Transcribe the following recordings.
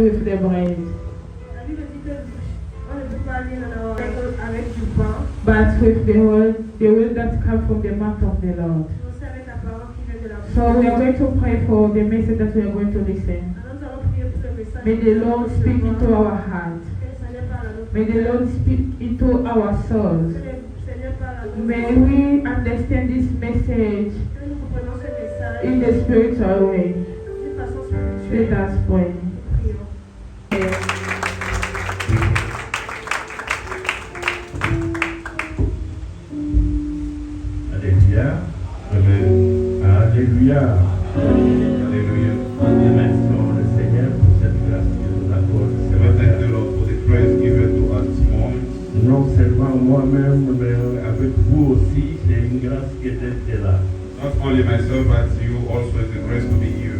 with the bread. La Bible dit que on ne peut pas lire dans la règle avec du pain. But with the will that comes from the mouth of the Lord. C'est avec la parole qui vient de la bouche. So we are going to pray for the message that we are going to listen. Alors nous allons prier pour le message. May the Lord speak into our heart. Que le Seigneur parle à notre May the Lord speak into our souls. Que le Seigneur parle à notre May we understand this message Que nous comprenons ce message in the spiritual way. d'une façon Let spirituelle. us pray. Prions. Alléluia. Amen. Alléluia. Alléluia. Remercions le Seigneur pour cette grâce qu'il nous accorde ce We thank the matin. Lord for the grace given to us this morning. Non seulement moi-même, mais avec vous aussi, c'est une grâce qui était là. Not only myself, but you also is the grace to be here.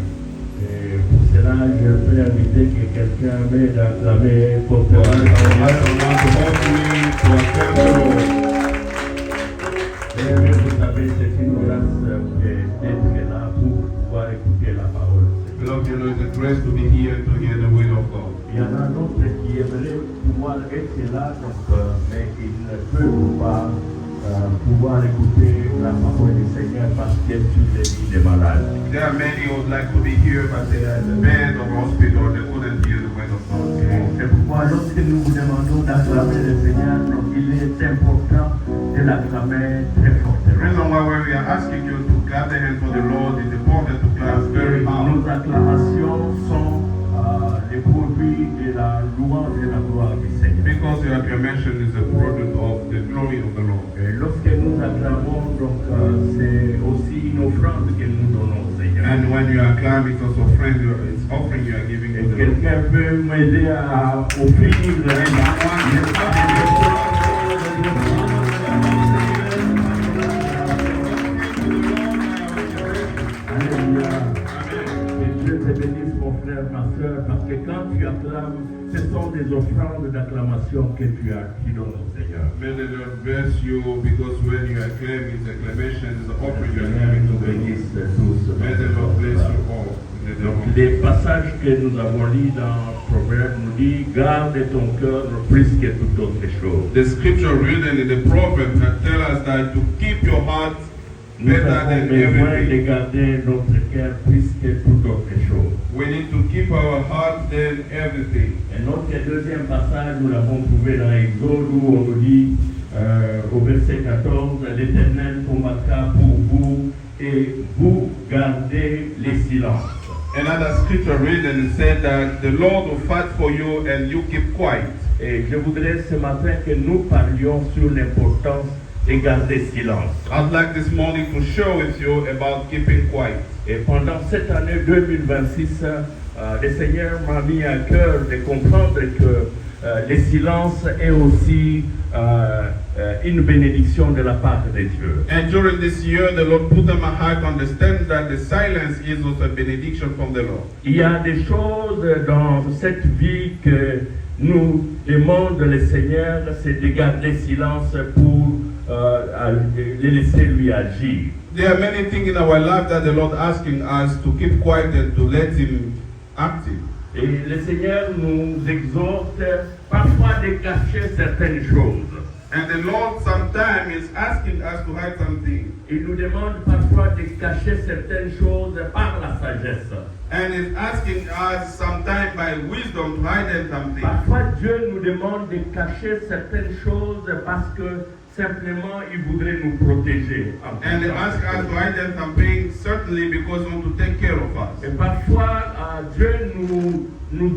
Et pour cela, je peux inviter que quelqu'un m'aide à acclamer For fortement us, le I will ask Seigneur. someone to help me to acclaim the Lord. Et vous savez, c'est une grâce d'être là pour pouvoir écouter la parole. Beloved, you know, it's a grace to be here to hear the will of God. Il y en a d'autres qui aimeraient pouvoir être là, donc, mais ils ne peuvent pas pouvoir écouter la parole du Seigneur parce qu'elle sur les vies des malades. There are many who would like to be here, but they are in the bed of hospital, they couldn't hear the word of God. C'est pourquoi lorsque nous vous demandons d'acclamer le Seigneur, donc il est important de l'acclamer très The fortement. reason why we are asking you to clap the hands for the Lord is important to clap Parce que very hard. nos acclamations sont les produits de la louange et de la gloire du Seigneur. Because your acclamation is a product of the glory of the Lord. Et lorsque nous acclamons, donc c'est aussi une offrande que nous donnons au Seigneur. And when you acclaim, it's also it's offering you are giving Et to the Lord. quelqu'un peut m'aider à offrir Alléluia. Que Dieu te bénisse, mon frère, ma soeur, parce que quand tu acclames, ce sont des offrandes d'acclamation que tu donnes au Seigneur. May the Lord bless you because when you acclaim, it's acclamation, it's an offering you are Seigneur giving nous to the Lord. bénisse tous. May the Lord bless you all. In the name Donc, of les passages que nous avons lus dans Proverbe nous dit garde ton cœur plus que toute autre chose. The scripture written in the proverb that tell us that to keep your heart Nous better avons than besoin de everything. garder notre cœur plus que toute autre chose. We need to keep our heart than everything. Et notre deuxième passage, nous l'avons trouvé dans Exode où on nous dit au verset 14, l'Éternel combattra pour vous et vous gardez les silences. Another scripture written said that the Lord will fight for you and you keep quiet. Et je voudrais ce matin que nous parlions sur l'importance de garder silence. I'd like this morning to share with you about keeping quiet. Et pendant cette année 2026, le Seigneur m'a mis à cœur de comprendre que le silence est aussi une bénédiction de la part de Dieu. And during this year, the Lord put in my heart to understand that the silence is also a benediction from the Lord. Il y a des choses dans cette vie que nous demande le Seigneur, c'est de garder silence pour les laisser lui agir. There are many things in our life that the Lord asking us to keep quiet and to let Him active. Et le Seigneur nous exhorte parfois de cacher certaines choses. And the Lord sometimes is asking us to hide something. Il nous demande parfois de cacher certaines choses par la sagesse. And is asking us sometimes by wisdom to hide something. Parfois Dieu nous demande de cacher certaines choses parce que simplement il voudrait nous protéger. And they ask us to hide something certainly because He wants to take care of us. Et parfois Dieu nous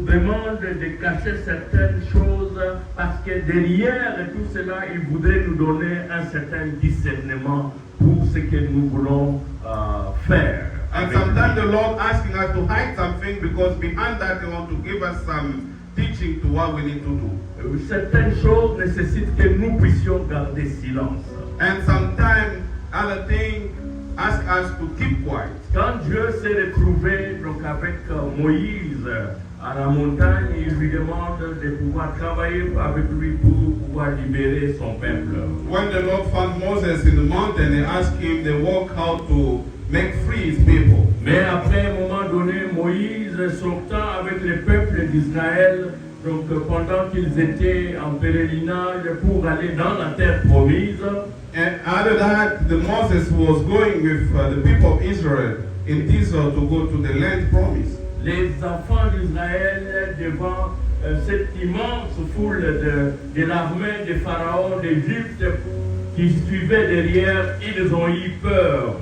demande de cacher certaines choses parce que derrière tout cela, il voudrait nous donner un certain discernement pour ce que nous voulons faire. And sometimes the Lord asking us to hide something because behind that He wants to give us some teaching to what we need to do. Certaines choses nécessitent que nous puissions garder silence. And sometimes other things ask us to keep quiet. Quand Dieu s'est retrouvé donc avec Moïse à la montagne, il lui demande de pouvoir travailler avec lui pour pouvoir libérer son peuple. When the Lord found Moses in the mountain, He asked him to work how to make free His people. Mais après un moment donné, Moïse sortant avec le peuple d'Israël, donc pendant qu'ils étaient en pèlerinage pour aller dans la terre promise. And after that, Moses was going with the people of Israel in Israel to go to the land promised. Les enfants d'Israël devant cette immense foule de l'armée de Pharaon d'Égypte qui suivait derrière, ils ont eu peur.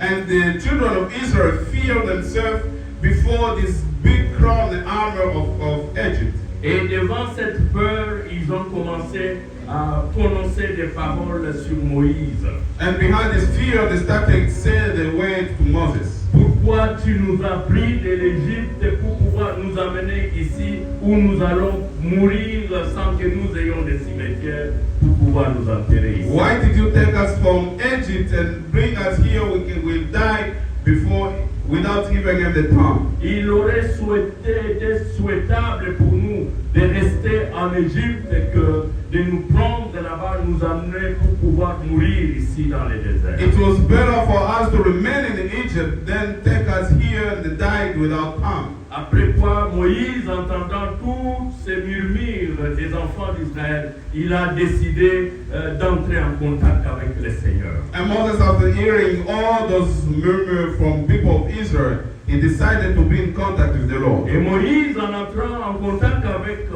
And the children of Israel feared themselves before this big crowd and armor of Egypt. Et devant cette peur, ils ont commencé à prononcer des paroles sur Moïse. And behind this fear, they started to say the word to Moses. Pourquoi tu nous as pris de l'Égypte pour pouvoir nous amener ici où nous allons mourir sans que nous ayons des cimetières pour pouvoir nous enterrer ici? Why did you take us from Egypt and bring us here? We'll die before, without giving them the time. Il aurait été souhaitable pour nous de rester en Égypte que de nous prendre là-bas, nous amener pour pouvoir mourir ici dans le désert. It was better for us to remain in Egypt than take us here and die without harm. Après quoi, Moïse, entendant tous ces murmures des enfants d'Israël, il a décidé d'entrer en contact avec le Seigneur. And Moses, after hearing all those murmurs from people of Israel, he decided to be in contact with the Lord. Et Moïse, en entrant en contact avec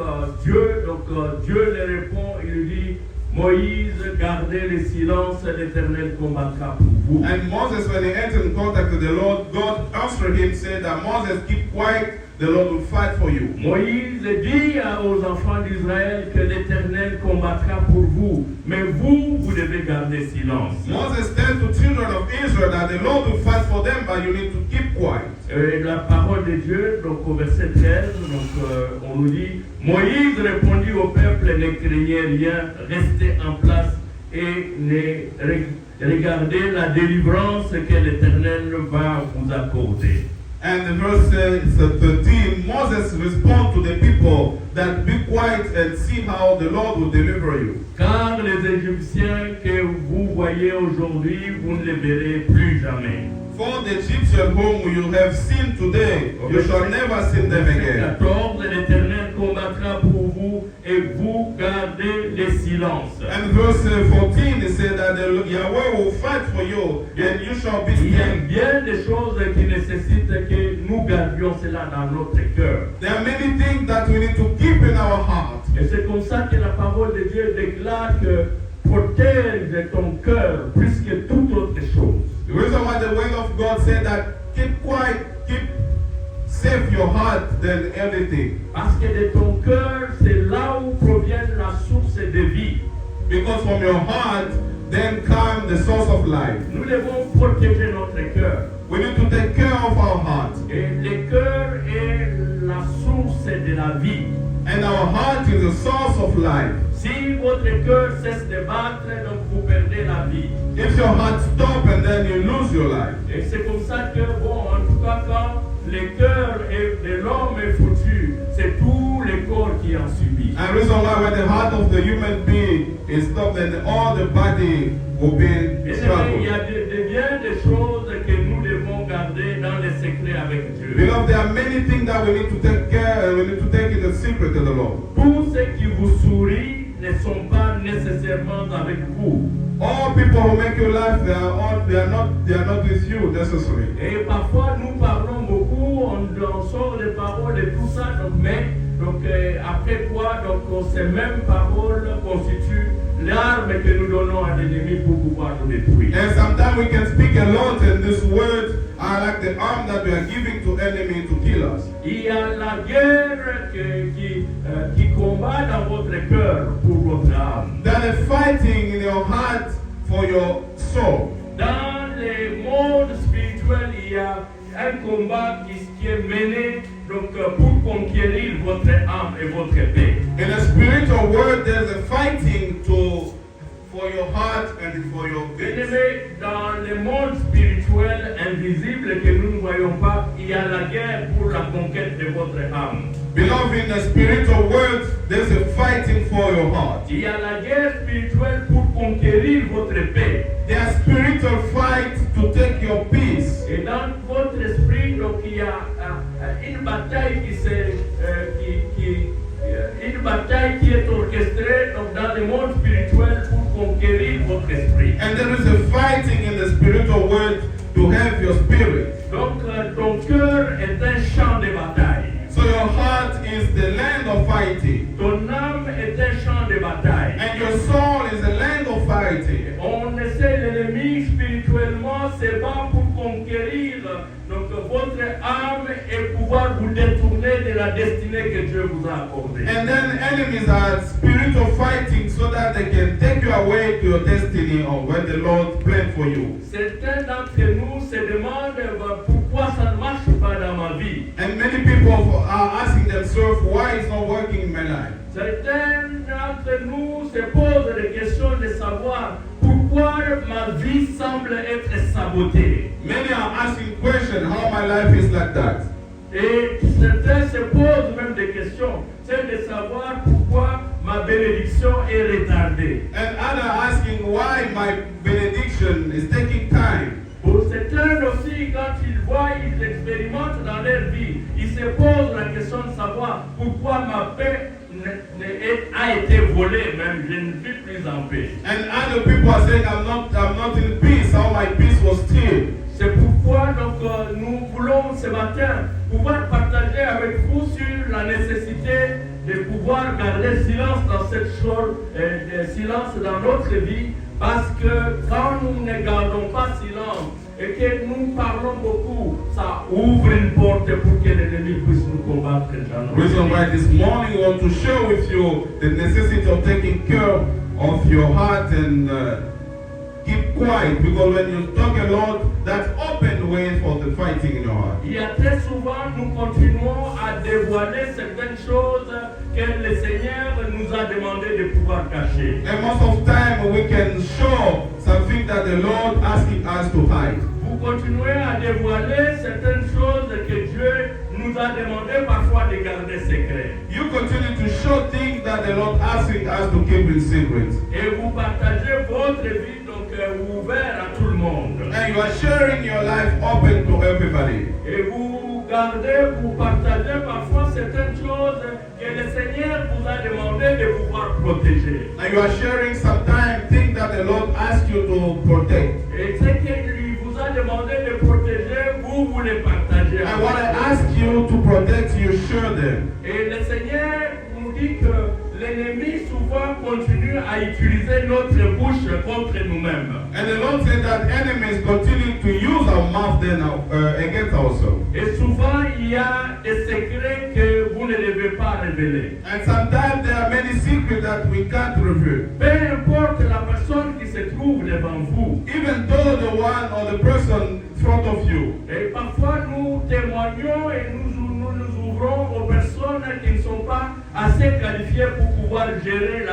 Dieu, donc Dieu lui répond, il lui dit, Moïse, gardez le silence, l'Éternel combattra pour vous. And Moses, when he entered in contact with the Lord, God answered him, said that Moses, keep quiet, the Lord will fight for you. Moïse dit aux enfants d'Israël que l'Éternel combattra pour vous, mais vous, vous devez garder silence. Moses told the children of Israel that the Lord will fight for them, but you need to keep quiet. Et la parole de Dieu, donc au verset 13, donc, on nous dit, Moïse répondit au peuple, ne craignez rien, restez en place et regardez la délivrance que l'Éternel va vous accorder. And in verse 13, Moses responded to the people that be quiet and see how the Lord will deliver you. Car les Égyptiens que vous voyez aujourd'hui, vous ne les verrez plus jamais. For the Egyptian whom you have seen today, you shall never see them again. 14, l'Éternel combattra pour vous et vous gardez le silence. And verse 14, it said that the Yahweh will fight for you and you shall be Il y a still. bien des choses qui nécessitent que nous gardions cela dans notre cœur. There are many things that we need to keep in our heart. Et c'est comme ça que la parole de Dieu déclare que protège ton cœur plus que toute autre chose. The reason why the word of God said that keep quiet, keep safe your heart than everything. Parce que de ton cœur, c'est là où provient la source de vie. Because from your heart then comes the source of life. Nous devons protéger notre cœur. We need to take care of our heart. Et le cœur est la source de la vie. And our heart is the source of life. Si votre cœur cesse de battre, donc vous perdez la vie. If your heart stops and then you lose your life. Et c'est comme ça que, bon, en tout cas, quand le cœur de l'homme est foutu, c'est tout le corps qui en subit. And the reason why when the heart of the human being is stopped, then all the body will be in Et c'est vrai, struggle. il y a bien des choses que nous devons garder dans les secrets avec Dieu. Because there are many things that we need to take care and we need to take in the secret to the Lord. Tous ceux qui vous sourient ne sont pas nécessairement avec vous. All people who make you laugh, they are not with you necessarily. Et parfois nous parlons beaucoup, on sort des paroles et tout ça, donc après quoi, donc ces mêmes paroles constituent l'arme que nous donnons à l'ennemi pour pouvoir nous détruire. And sometimes we can speak a lot, and these words are like the arm that we are giving to enemy to kill us. Il y a la guerre qui combat dans votre cœur pour votre âme. There is fighting in your heart for your soul. Dans le monde spirituel, il y a un combat qui est mené donc, pour conquérir votre âme et votre paix. In the spiritual world, there's a fighting for your heart and for your peace. Bien-aimés, dans le monde spirituel invisible que nous ne voyons pas, il y a la guerre pour la conquête de votre âme. Beloved, in the spiritual world, there's a fighting for your heart. Il y a la guerre spirituelle pour conquérir votre paix. There's spiritual fight to take your peace. Et dans votre esprit, donc, il y a une bataille qui bataille qui est orchestrée donc, dans le monde spirituel pour conquérir votre esprit. And there is a fighting in the spiritual world to have your spirit. Donc ton cœur est un champ de bataille. So your heart is the land of fighting. Ton âme est un champ de bataille. And your soul is a land of fighting. On essaie l'ennemi spirituellement, c'est pas pour conquérir donc, votre âme et pouvoir vous détourner de la destinée que Dieu vous a accordée. And then enemies are spiritual fighting so that they can take you away to your destiny or where the Lord planned for you. Certains d'entre nous se demandent pourquoi ça ne marche pas dans ma vie. And many people are asking themselves why it's not working in my life. Certains d'entre nous se posent des questions de savoir pourquoi ma vie semble être sabotée. Many are asking questions how my life is like that. Et certains se posent même des questions, c'est de savoir pourquoi ma bénédiction est retardée. And others are asking why my benediction is taking time. Pour certains aussi, quand ils voient, ils expérimentent dans leur vie, ils se posent la question de savoir pourquoi ma paix a été volée, même je ne vis plus en paix. And other people are saying I'm not in peace, how my peace was still. C'est pourquoi donc, nous voulons ce matin pouvoir partager avec vous sur la nécessité de pouvoir garder silence dans cette chose, silence dans notre vie, parce que quand nous ne gardons pas silence et que nous parlons beaucoup, ça ouvre une porte pour que l'ennemi puisse nous combattre dans notre Reason why vie. this morning we want to share with you the necessity of taking care of your heart and keep quiet, because when you talk a lot, that open way for the fighting in your heart. Il y a très souvent, nous continuons à dévoiler certaines choses que le Seigneur nous a demandé de pouvoir cacher. And most of the time we can show something that the Lord asking us to hide. Vous continuez à dévoiler certaines choses que Dieu nous a demandé parfois de garder secret. You continue to show things that the Lord asking us to keep in secret. Et vous partagez votre vie donc ouvert à tout le monde. And you are sharing your life open to everybody. Et vous gardez, vous partagez parfois certaines choses que le Seigneur vous a demandé de pouvoir protéger. And you are sharing sometimes things that the Lord asked you to protect. Et ce qu'il vous a demandé de protéger, vous les partagez. And what I ask you to protect, you share them. Et le Seigneur nous dit que l'ennemi souvent continue à utiliser notre bouche contre nous-mêmes. And the Lord said that enemies continue to use our mouth then against ourselves. Et souvent, il y a des secrets que vous ne devez pas révéler. And sometimes there are many secrets that we can't reveal. Peu importe la personne qui se trouve devant vous. Even though the one or the person in front of you. Et parfois, nous témoignons et nous ouvrons aux personnes qui ne sont pas assez qualifiées pour pouvoir gérer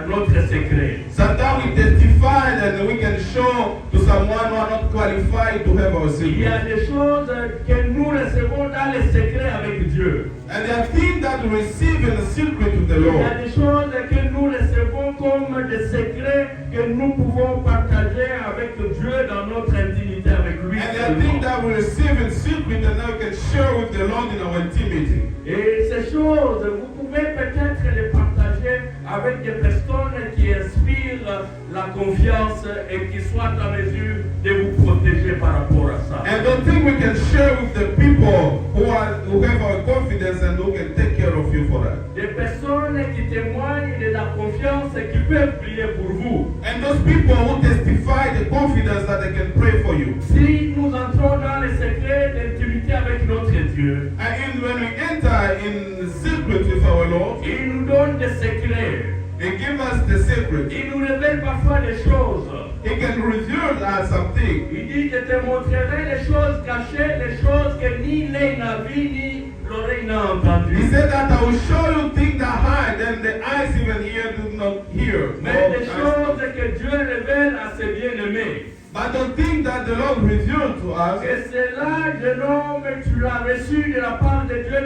notre secret. Sometimes we testify and we can show to someone who are not qualified to have our Il y a secret. des choses que nous recevons dans les secrets avec Dieu. And there are things that we receive in the secret with the Il y a Lord. des choses que nous recevons comme des secrets que nous pouvons partager avec Dieu dans notre intimité avec lui. And there are things that we receive in secret and now we can share with the Lord in our intimity. Et ces choses, vous pouvez peut-être les partager avec des personnes qui inspirent la confiance et qui soient en mesure de vous protéger par rapport à ça. And the thing we can share with the people who have our confidence and who can take care of you for that. Des personnes qui témoignent de la confiance et qui peuvent prier pour vous. And those people who testify the confidence that they can pray for you. Si nous entrons dans les secrets d'intimité avec notre Dieu, And when we enter in secret with our Lord, il nous donne des secrets. He gives us the secret. Il nous révèle parfois des choses. He can reveal us something. Il dit, je te montrerai les choses cachées, les choses que ni l'œil n'a vues, ni l'oreille n'a entendues. He said that I will show you things that hide and the eyes even here do not hear. Mais des choses que Dieu révèle à ses bien-aimés. But the thing that the Lord revealed to us, Et c'est là, jeune homme, tu l'as reçu de la part de Dieu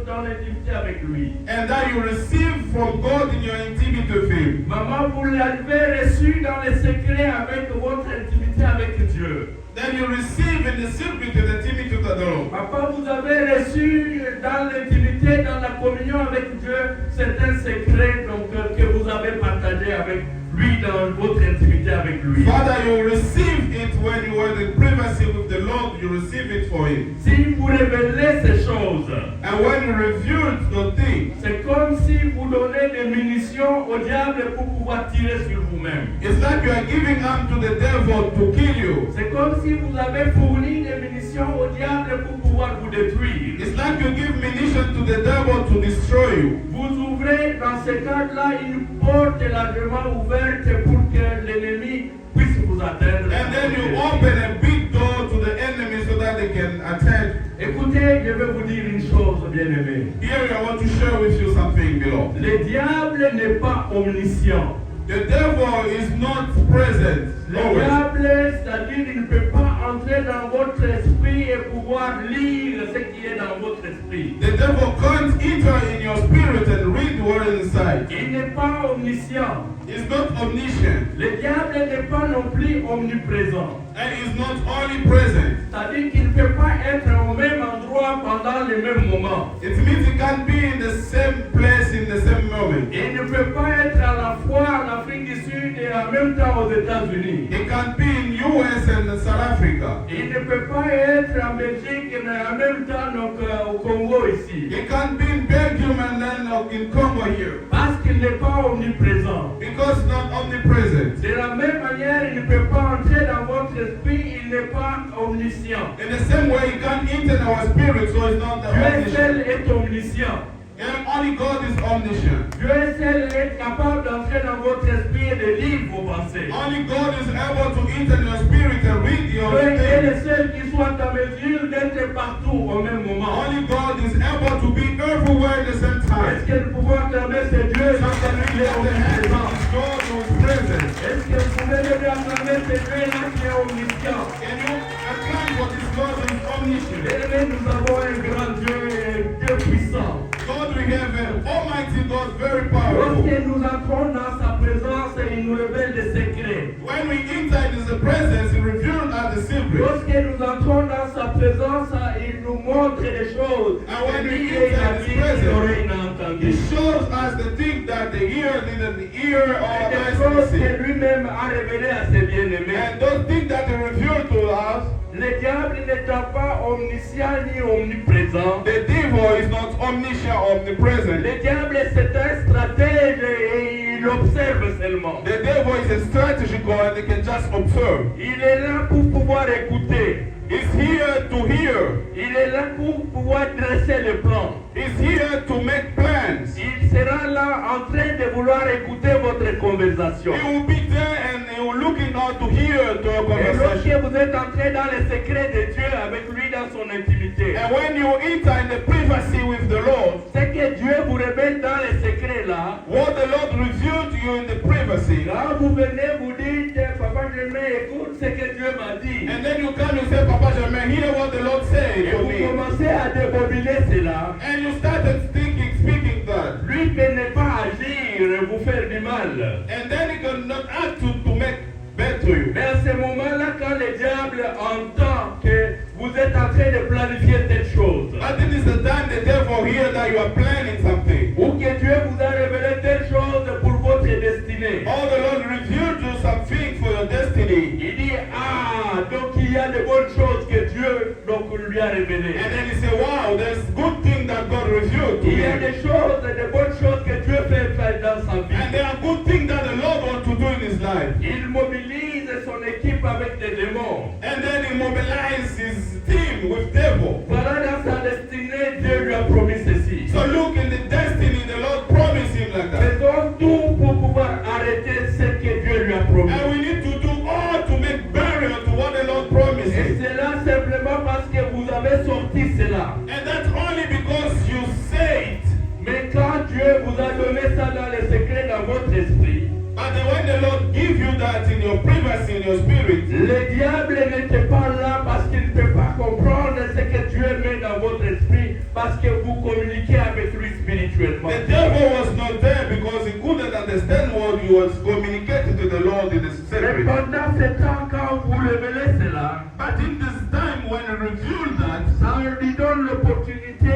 dans l'intimité avec lui. and that you receive from God in your intimity with Him. Maman, vous l'avez reçu dans les secrets avec votre intimité avec Dieu. Then and you receive in the secret in intimity with the Lord. Papa, vous avez reçu dans l'intimité, dans la communion avec Dieu, certains secrets donc, que vous avez partagés avec lui dans votre intimité avec lui. Father, you receive it when you were in privacy with the Lord, you receive it for him. Si vous révélez ces choses, And when you revealed the thing, c'est comme si vous donnez des munitions au diable pour pouvoir tirer sur vous-même. it's like you are giving arm to the devil to kill you. C'est comme si vous avez fourni des munitions au diable pour pouvoir vous détruire. It's like you give munition to the devil to destroy you. Vous ouvrez dans ce cadre-là une porte largement ouverte pour que l'ennemi puisse vous atteindre. And then you open a big door to the enemy so that they can attack. Écoutez, je vais vous dire une chose, bien-aimés. Here I want to share with you something, beloved. Le diable n'est pas omniscient. The devil is not present Le always. diable, c'est-à-dire, il ne peut pas entrer dans votre esprit et pouvoir lire ce qui est dans votre esprit. The devil can't enter in your spirit and read what is inside. Il n'est pas omniscient. He's not omniscient Le diable n'est pas non plus omniprésent. and he's not only present. C'est-à-dire qu'il ne peut pas être au même endroit pendant les mêmes moments. It means he can't be in the same place in the same moment. Il ne peut pas être à la fois en Afrique du Sud et en même temps aux États-Unis. He can't be in US and South Africa. Il ne peut pas être en Belgique et en même temps donc, au Congo ici. He can't be in Belgium and then in Congo here. Parce qu'il n'est pas omniprésent. Because he's not omnipresent. De la même manière, il ne peut pas entrer dans votre esprit, il n'est pas omniscient. In the same way, he can't enter in our spirit, so he's not the Dieu omniscient. seul est omniscient. And only God is omniscient. Dieu seul est capable d'entrer dans votre esprit et de lire vos pensées. Only God is able to enter in your spirit and read your Dieu est le things. seul qui soit en mesure d'être partout au même moment. Only God is able to be everywhere at the same Est-ce time. que nous pouvons acclamer ce Dieu sans que lui est omniprésent? God who is present. Est-ce que vous pouvez lui acclamer ce Dieu-là qui est omniscient? Can you acclaim what is God who is omniscient? Bien-aimés, nous avons un grand Dieu et un Dieu puissant. God, we have an almighty God, very powerful. Lorsque nous entrons dans sa présence, il nous révèle des secrets. When we enter into the presence, He reveals us the secret. Lorsque nous entrons dans sa présence, il nous montre des choses. And when we Et enter His presence, l'oreille n'a He entendu. shows us the thing that the ear didn't hear or Et des eyes choses didn't see. que lui-même a révélées à ses bien-aimés. And those things that He revealed to us, Le diable n'étant pas omniscient ni omniprésent, the devil is not omniscient, omnipresent. le diable c'est un stratège et il observe seulement. The devil is a strategical and he can just observe. Il est là pour pouvoir écouter. He's here to hear. Il est là pour pouvoir dresser le plan. He's here to make plans. Il sera là en train de vouloir écouter votre conversation. He will be there and he will looking out to hear your Et lorsque conversation. vous êtes entré dans les secrets de Dieu avec lui dans son intimité, And when you enter in the privacy with the Lord, ce que Dieu vous révèle dans les secrets là, what the Lord revealed to you in the privacy, quand vous venez vous dites, Papa Germain, écoute ce que Dieu m'a dit. and then you come and say, Papa Germain, hear what the Lord said Et to vous me. commencez à débobiner cela. And you started speaking that. Lui ne peut pas agir et vous faire du mal. And then he cannot act to make bad to you. Mais à ce moment-là, quand le diable entend que vous êtes en train de planifier telle chose, But this is the time the devil hear that you are planning something. ou que Dieu vous a révélé telle chose pour votre destinée, Or the Lord revealed you something for your destiny. il dit, ah, donc il y a de bonnes choses que Dieu donc, lui a révélées. And then he say, wow, there's good thing that God revealed to Il y a me. des choses, de bonnes choses que Dieu fait faire dans sa vie. And there are good things that the Lord wants to do in his life. Il mobilise son équipe avec des démons. And then he mobilizes his team with devil. Voilà dans sa destinée, Dieu lui a promis ceci. So look in the destiny, the Lord promised him like that. Faisons tout pour pouvoir arrêter ce que Dieu lui a promis. And we need to do all to make barrier to what the Lord promised Et him. c'est là simplement parce que vous avez sorti cela. And that's only because you say it. Mais quand Dieu vous a donné ça dans les secrets dans votre esprit, But then when the Lord give you that in your privacy, in your spirit, le diable n'était pas là parce qu'il ne peut pas comprendre ce que Dieu met dans votre esprit parce que vous communiquez avec lui spirituellement. the devil was not there because he couldn't understand what he was communicating to the Lord in the Mais secret. pendant ce temps, quand vous révélez cela, But in this time when he revealed that, ça lui donne l'opportunité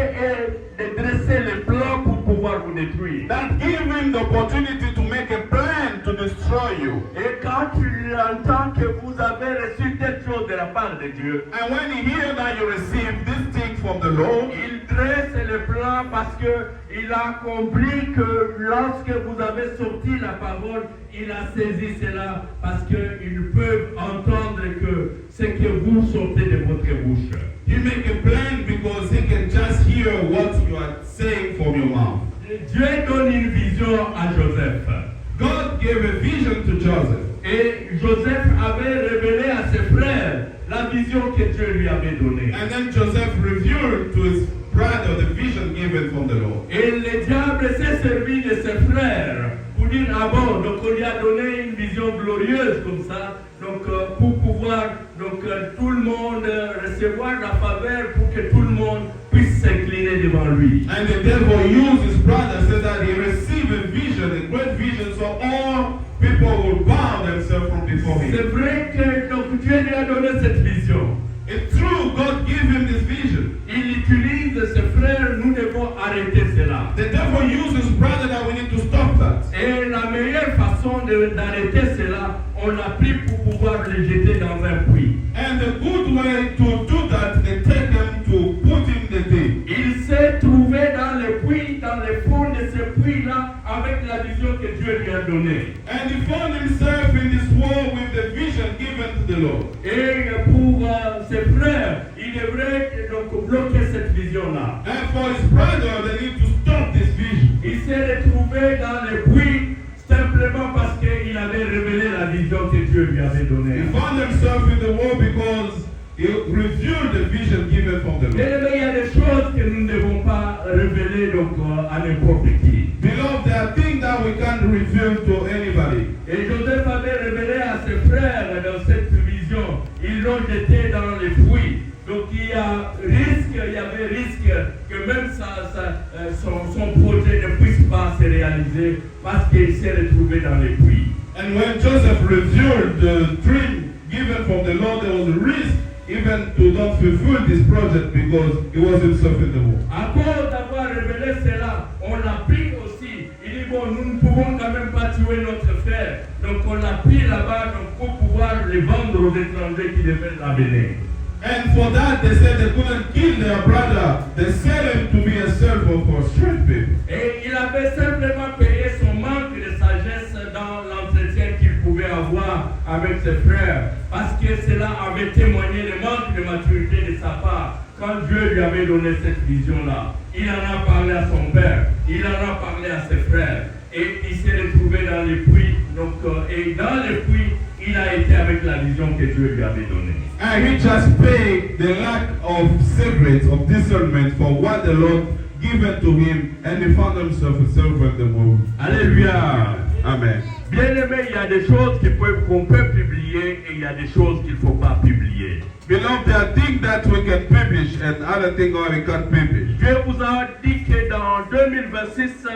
de dresser les plans pour pouvoir vous détruire. that gave him the opportunity to make a plan to destroy you. Et quand il entend que vous avez reçu quelque chose de la part de Dieu, And when he hears that you receive this thing from the Lord, il dresse le plan parce qu'il a compris que lorsque vous avez sorti la parole, il a saisi cela parce qu'ils peuvent entendre que ce que vous sortez de votre bouche. he make a plan because he can just hear what you are saying from your mouth. Dieu donne une vision à Joseph. God gave a vision to Joseph. Et Joseph avait révélé à ses frères la vision que Dieu lui avait donnée. And then Joseph revealed to his brother the vision given from the Lord. Et le diable s'est servi de ses frères pour dire, ah bon, donc on lui a donné une vision glorieuse comme ça, donc pour pouvoir tout le monde recevoir la faveur pour que tout le monde puisse s'incliner devant lui. And the devil used his brother so that he received a vision, a great vision, so all people will bow themselves from before C'est him. vrai que donc, Dieu lui a donné cette vision. It's true, God gave him this vision. Il utilise ses frères, nous devons arrêter cela. The devil used his brother that we need to stop that. Et la meilleure façon d'arrêter cela, on l'a pris pour pouvoir les jeter dans un puits. And the good way to do that, they take him to put him in the deep. Il s'est trouvé dans le puits, dans le fond de ce puits-là, avec la vision que Dieu lui a donnée. And he found himself in this war with the vision given to the Lord. Et pour ses frères, il devrait donc bloquer cette vision-là. And for his brother, they need to stop this vision. Il s'est retrouvé dans le puits simplement parce qu'il avait révélé la vision que Dieu lui avait donnée. He found himself in the war because he revealed the vision given from the Lord. Mais il y a des choses que nous ne devons pas révéler donc, à n'importe qui. Beloved, there are things that we can't reveal to anybody. Et Joseph avait révélé à ses frères dans cette vision, ils l'ont jeté dans les puits. Donc il y avait risque que même son projet ne puisse pas se réaliser parce qu'il s'est retrouvé dans les puits. And when Joseph revealed the dream given from the Lord, there was a risk even to not fulfill this project because he was himself in the war. À cause d'avoir révélé cela, on l'a pris aussi. Il dit bon, nous ne pouvons quand même pas tuer notre frère. Donc on l'a pris là-bas donc, pour pouvoir les vendre aux étrangers qui devaient l'amener. And for that, they said they couldn't kill their brother. They sell him to be a servant for strange people. Et il avait simplement payé son manque de sagesse dans l'entretien qu'il pouvait avoir avec ses frères. Parce que cela avait témoigné le manque de maturité de sa part. Quand Dieu lui avait donné cette vision-là, il en a parlé à son père, il en a parlé à ses frères. Et il s'est retrouvé dans les puits. Donc, et dans les puits, il a été avec la vision que Dieu lui avait donnée. And he just paid the lack of secrets, of discernment for what the Lord given to him, and he found himself a servant the world. Alléluia. Amen. Bien aimé, il y a des choses qu'on peut publier et il y a des choses qu'il ne faut pas publier. Beloved, there are things that we can publish and other things that we can't publish. Dieu vous a dit que dans 2026,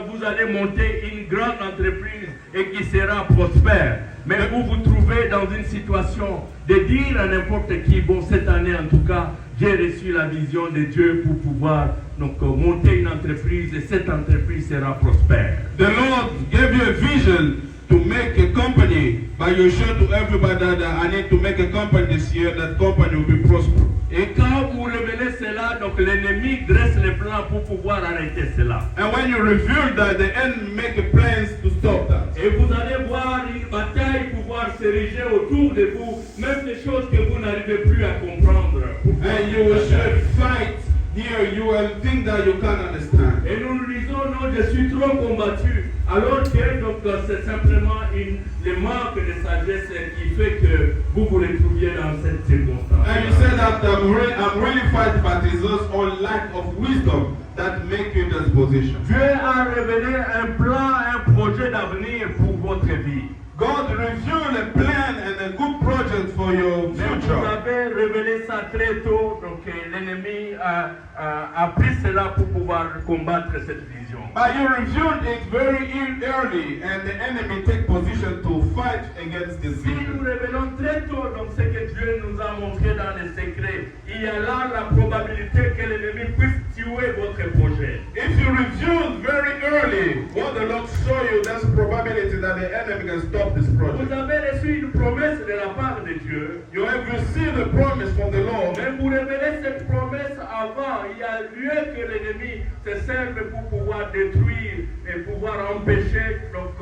vous allez monter une grande entreprise et qui sera prospère. Mais vous vous trouvez dans une situation de dire à n'importe qui, bon, cette année en tout cas, j'ai reçu la vision de Dieu pour pouvoir donc, monter une entreprise et cette entreprise sera prospère. The Lord gave you a vision to make a company, but you show to everybody that I need to make a company this year, that company will be prosperous. Et quand vous révélez cela, donc l'ennemi dresse les plans pour pouvoir arrêter cela. And when you reveal that, the enemy make a plans to stop that. Et vous allez voir une bataille pouvoir s'ériger autour de vous, même des choses que vous n'arrivez plus à comprendre. And you will should fight here, you will think that you can't understand. Et nous nous disons, non, je suis trop combattu. Alors que donc, c'est simplement le manque de sagesse qui fait que vous vous retrouviez dans cette circonstance. And you said that I'm really fighting, but it's just all lack of wisdom that make you in this position. Dieu a révélé un plan, un projet d'avenir pour votre vie. God revealed a plan and a good project for your Mais vous future. avez révélé ça très tôt, donc l'ennemi a pris cela pour pouvoir combattre cette vision. But you revealed it very early, and the enemy take position to fight against this Si nous vision. révélons très tôt donc ce que Dieu nous a montré dans les secrets, il y a là la probabilité que l'ennemi puisse tuer votre projet. If you revealed very early what the Lord showed you, there's a probability that the enemy can stop this Vous project. avez reçu une promesse de la part de Dieu, You have received a promise from the Lord, mais vous révélez cette promesse avant. Il y a lieu que l'ennemi se serve pour pouvoir détruire et pouvoir empêcher donc,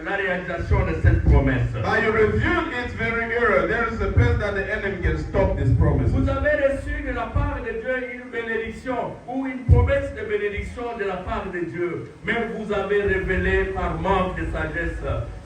la réalisation de cette promesse. but you revealed it very early. There is a place that the enemy can stop this promise. Vous avez reçu de la part de Dieu une bénédiction ou une promesse de bénédiction de la part de Dieu, mais vous avez révélé par manque de sagesse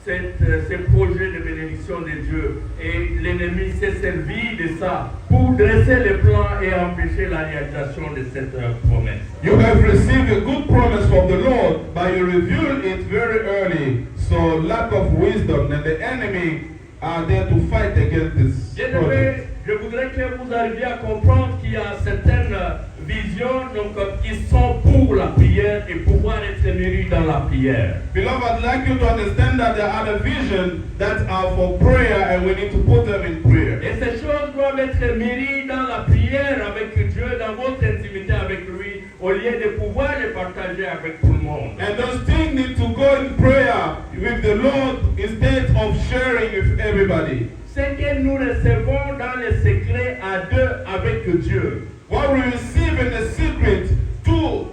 ces projets de bénédiction de Dieu et l'ennemi s'est servi de ça pour dresser les plans et empêcher la réalisation de cette promesse. You have received a good promise from the Lord, but you revealed it very early. So lack of wisdom, and the enemy are there to fight against this Bien-aimés, project. je voudrais que vous arriviez à comprendre qu'il y a certaines visions donc, qui sont pour la prière et pouvoir être mûries dans la prière. Beloved, I'd like you to understand that there are the visions that are for prayer, and we need to put them in prayer. Et ces choses doivent être mûries dans la prière avec Dieu, dans votre intimité avec lui, au lieu de pouvoir les partager avec tout le monde. And those things need to go in prayer with the Lord instead of sharing with everybody. Ce que nous recevons dans le secret à deux avec Dieu, What we receive in the secret too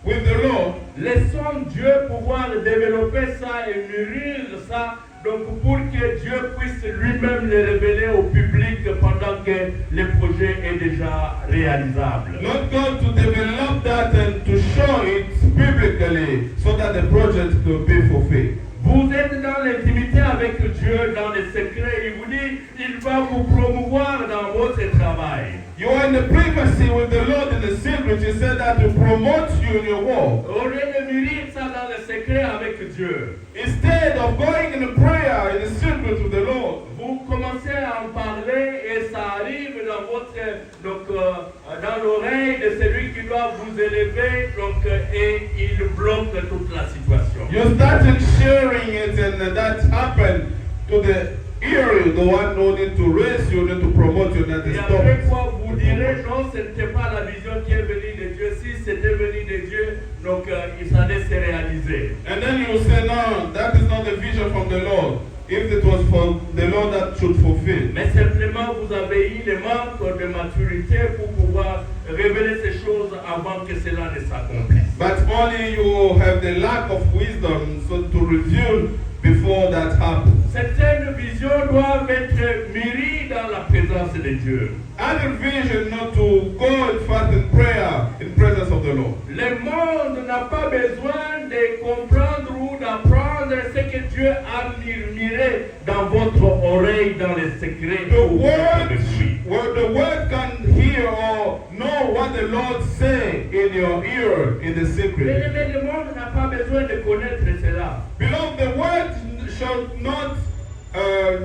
with the Lord, laissons Dieu pouvoir développer ça et mûrir ça, donc pour que Dieu puisse lui-même le révéler au public pendant que le projet est déjà réalisable. not God to develop that and to show it biblically so that the project will be fulfilled. Vous êtes dans l'intimité avec Dieu, dans les secrets, il vous dit, il va vous promouvoir dans votre travail. You are in the privacy with the Lord in the secret. He said that to promote you in your walk. Au lieu de mûrir ça dans le secret avec Dieu, Instead of going in a prayer in the secret with the Lord, vous commencez à en parler et ça arrive dans votre, donc, dans l'oreille de celui qui doit vous élever, donc, et il bloque toute la situation. you started sharing it, and that happened to the ear, the one who need to raise you, need to promote you, that Et is après stop. quoi, vous direz, non, ce n'était pas la vision qui est venue de Dieu. Si c'était venu de Dieu, donc il allait se réaliser. And then you say, no, that is not the vision from the Lord. If it was from the Lord that should fulfill. Mais simplement, vous avez eu le manque de maturité pour pouvoir révéler ces choses avant que cela ne s'accomplisse. But only you have the lack of wisdom so to reveal before that happens. Certaines visions doivent être mûries dans la présence de Dieu. Other vision not to go and fast in prayer in presence of the Lord. Le monde n'a pas besoin de comprendre ou d'apprendre ce que Dieu a murmuré dans votre oreille, dans les secrets. The ou word, dans l'esprit. well, the word can hear or know what the Lord say in your ear in the secret. Mais le monde n'a pas besoin de connaître cela. Beloved, the word should not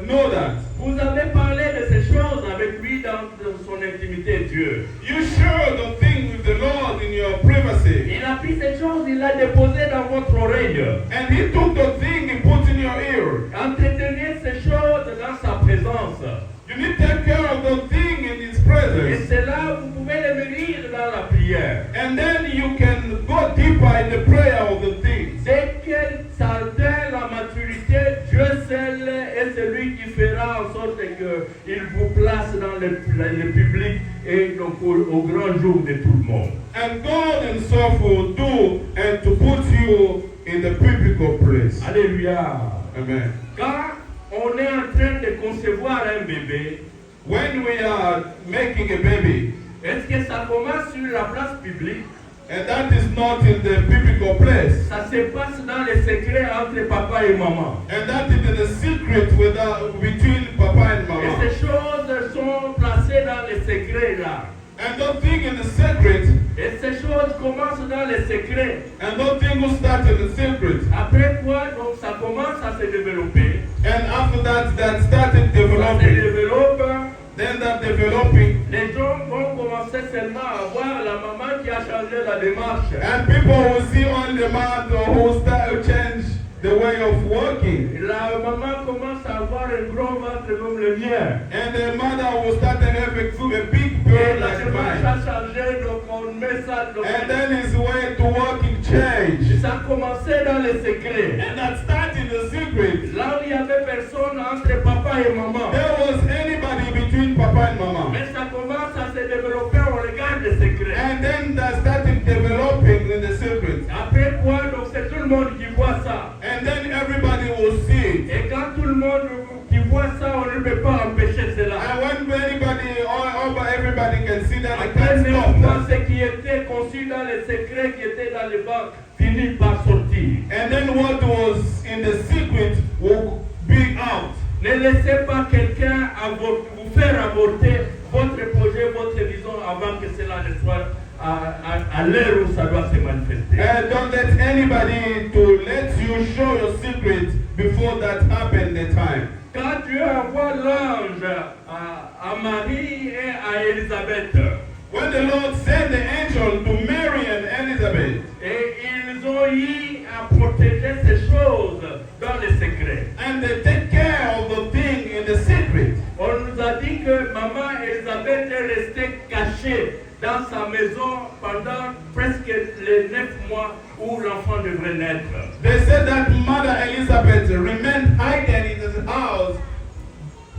know that. Vous avez parlé de ces choses avec lui dans son intimité, Dieu. You share the thing with the Lord in your privacy. Il a pris ces choses, il l'a déposé dans votre oreille. And he took the thing he put in your ear. Entretenez ces choses dans sa présence. You need to take care of the thing in his Et presence. c'est là où vous pouvez les mûrir dans la prière. And then you can go deeper in the prayer of the things. Dès que ça atteint la maturité, Dieu seul est celui qui fera en sorte qu'il vous place dans le public et donc au grand jour de tout le monde. And God himself will do and to put you in the biblical place. Alléluia. Amen. Quand on est en train de concevoir un bébé, When we are making a baby, est-ce que ça commence sur la place publique? and that is not in the biblical place, Ça se passe dans les secrets entre papa et maman. and that is in the secret between Papa and Et Mama. ces choses sont placées dans les secrets là. And don't think in the secret, Et ces choses commencent dans les secrets. and don't think who start in the secret. Après quoi, donc ça commence à se développer. And after that, that started Ça se developing. développe. Then that developing, Les gens vont commencer commençaient seulement à voir la maman qui a changé la démarche. And people will see on the mother who start to change the way of working. La maman commence à avoir un gros ventre comme le mien. And the mother will start to have a big Et bird la like démarche mine. a changé, donc on met ça dans And then his way to working changed. Ça a commencé dans les secrets. And that started the secret. Là où il n'y avait personne entre papa et maman. There was anybody between Papa and Mama. Mais ça commence à se développer, on regarde les secrets. And then that started developing in the secret. Après quoi, donc c'est tout le monde qui voit ça. And then everybody will see it. Et quand tout le monde qui voit ça, on ne peut pas empêcher cela. And when anybody or everybody can see that, they Après can't 9 stop mois, that. ce qui était conçu dans les secrets, qui était dans les banques, finit par sortir. And then what was in the secret will be out. Ne laissez pas quelqu'un vous faire avorter votre projet, votre vision avant que cela ne soit à l'heure où ça doit se manifester. Don't let anybody to let you show your secret before that happened the time. Quand Dieu envoie l'ange à Marie et à Élisabeth, When the Lord sent the angel to Mary and Elizabeth, et ils ont eu à protéger ces choses dans les secrets. and they take care of the thing in the secret. On nous a dit que maman Élisabeth est restée cachée dans sa maison pendant presque les 9 mois où l'enfant devrait naître. They said that Mother Elizabeth remained hiding in his house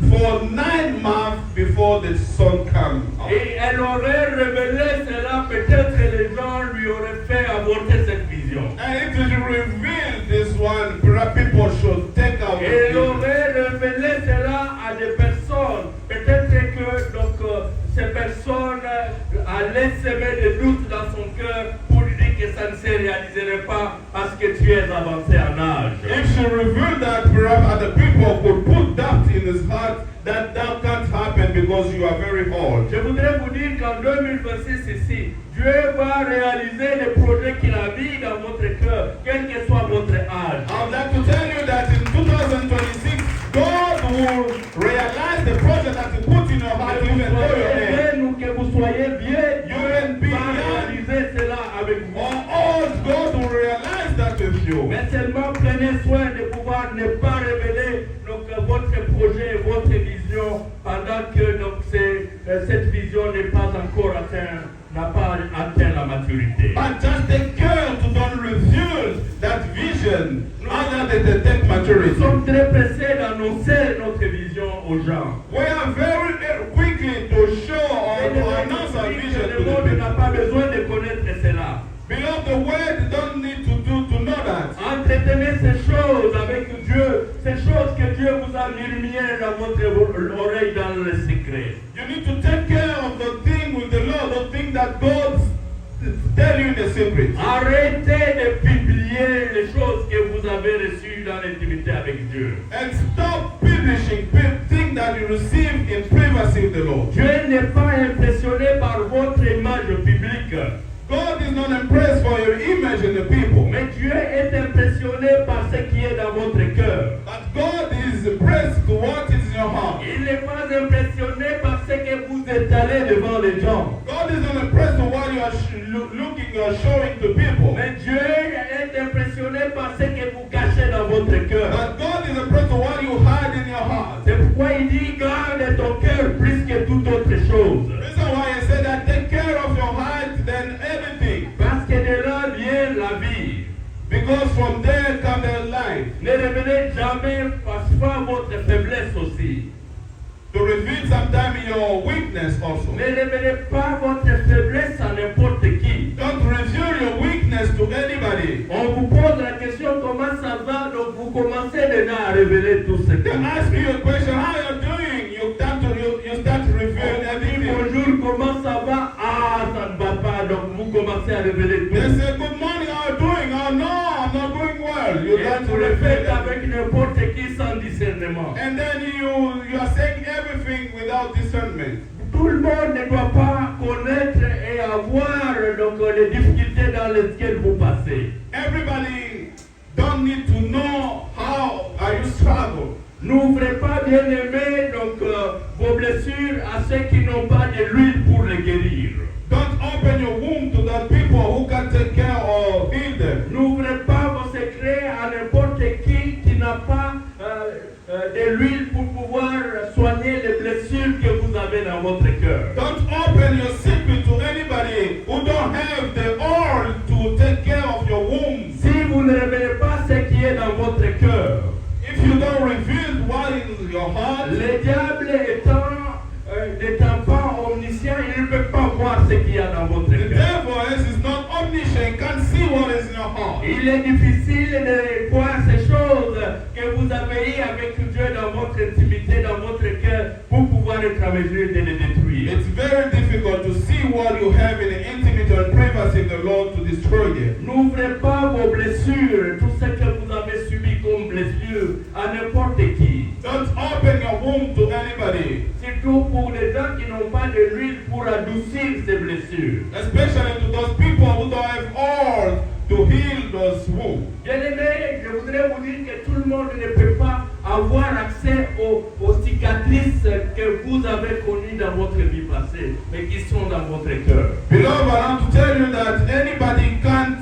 for 9 months before the son came out. Et elle aurait révélé cela, peut-être les gens lui auraient fait avorter cette vision. And it is revealed this one, perhaps people should take out Et the elle aurait révélé cela à des personnes. Peut-être que donc, ces personnes allaient semer des doutes dans son cœur pour lui dire que ça ne se réaliserait pas parce que tu es avancé en âge. If she revealed that, perhaps other people could put doubt in his heart that that can't happen because you are very old. Je voudrais vous dire qu'en 2026 ici, Dieu va réaliser les projets qu'il a mis dans votre cœur, quel que soit votre âge. I would like to tell you that in 2026, God will realize the project that He put in your heart, Que vous even though you're soyez dead. jeune ou que vous soyez vieux, You can be Dieu va young réaliser cela avec vous. or old, God will realize that with you. Mais seulement prenez soin de pouvoir ne pas révéler donc, votre projet, votre vision pendant que donc, cette vision n'est pas encore atteinte, n'a pas atteint la maturité. But just take care to don't refuse that vision other than they take Nous maturity. sommes très pressés d'annoncer notre vision aux gens. We are very quickly to show or to announce our vision Le to the monde n'a people. pas besoin de connaître cela. Beloved, the world don't need to know that. Entretenez ces choses avec Dieu, ces choses que Dieu vous a murmurées dans votre oreille dans le secret. You need to take care of the thing with the Lord, the thing that God tell you in the secret. Arrêtez de publier les choses que vous avez reçues dans l'intimité avec Dieu. And stop publishing things that you receive in privacy with the Lord. Dieu n'est pas impressionné par votre image publique, God is not impressed for your image in the people. mais Dieu est impressionné par ce qui est dans votre cœur. But God is impressed to what is in your heart. Il n'est pas impressionné par ce que vous étalez devant les gens. God is not impressed with what you are looking or showing to people. Mais Dieu est impressionné par ce que vous cachez dans votre cœur. But God is impressed with what you hide in your heart. C'est pourquoi il dit garde ton cœur plus que toute autre chose. Reason why I said that take care of your heart than anything. Parce que de là vient la vie. Because from there comes the life. Ne révélez jamais parfois votre faiblesse aussi. To reveal sometimes your weakness also. Ne révélez pas votre faiblesse à n'importe qui. Don't reveal your weakness to anybody. On vous pose la question comment ça va, donc vous commencez déjà à révéler tout ce que They ask you a question, how you're doing? You start to reveal everything. bonjour, comment ça va? Ah, ça ne va pas, donc vous commencez à révéler They tout. say, good morning, how are you doing? Oh no, I'm not doing well. You Et start to vous le faites reveal avec n'importe qui sans discernement. And then you are saying everything without discernment. Tout le monde ne doit pas connaître et avoir donc, les difficultés dans lesquelles vous passez. Everybody don't need to know how you struggle. N'ouvrez pas, bien aimés, donc vos blessures à ceux qui n'ont pas de l'huile pour les guérir. Don't open your womb to the people who can take care or heal them. N'ouvrez pas vos secrets à n'importe qui n'a pas de l'huile pour pouvoir soigner les blessures que vous avez dans votre cœur. Don't open your secret to anybody who don't have the oil to take care of your womb. Si vous ne révélez pas ce qui est dans votre cœur, If you don't reveal what is in your heart, le diable n'étant pas omniscient, il ne peut pas voir ce qu'il y a dans votre the cœur. devil is not omniscient, can't see what is in your heart. Il est difficile de voir ces choses que vous avez eues avec Dieu dans votre intimité, dans votre cœur, pour pouvoir être en mesure de les détruire. It's very difficult to see what you have in the intimate and privacy of the Lord to destroy them. N'ouvrez pas vos blessures, tout ce que vous avez subi comme blessure, à n'importe qui. Don't open your womb to anybody, Surtout pour les gens qui n'ont pas de l'huile pour adoucir ces blessures. especially to those people who don't have oil to heal those wounds. Bien-aimés, je voudrais vous dire que tout le monde ne peut pas avoir accès aux cicatrices que vous avez connues dans votre vie passée, mais qui sont dans votre cœur. Beloved, I want to tell you that anybody can't